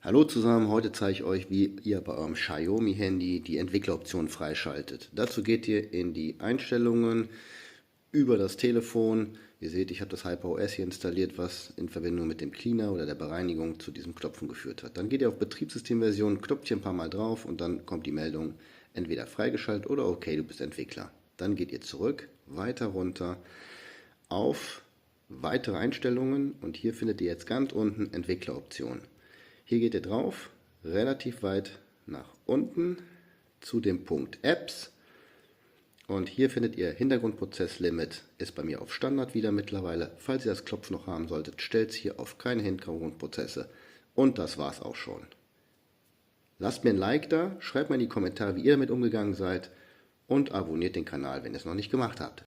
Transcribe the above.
Hallo zusammen, heute zeige ich euch, wie ihr bei eurem Xiaomi-Handy die Entwickleroption freischaltet. Dazu geht ihr in die Einstellungen über das Telefon. Ihr seht, ich habe das HyperOS hier installiert, was in Verbindung mit dem Cleaner oder der Bereinigung zu diesem Knopfen geführt hat. Dann geht ihr auf Betriebssystemversion, klopft hier ein paar Mal drauf und dann kommt die Meldung entweder freigeschaltet oder okay, du bist Entwickler. Dann geht ihr zurück, weiter runter auf weitere Einstellungen und hier findet ihr jetzt ganz unten Entwickleroptionen. Hier geht ihr drauf, relativ weit nach unten zu dem Punkt Apps und hier findet ihr Hintergrundprozesslimit, ist bei mir auf Standard wieder mittlerweile. Falls ihr das Knopf noch haben solltet, stellt es hier auf keine Hintergrundprozesse und das war's auch schon. Lasst mir ein Like da, schreibt mal in die Kommentare, wie ihr damit umgegangen seid und abonniert den Kanal, wenn ihr es noch nicht gemacht habt.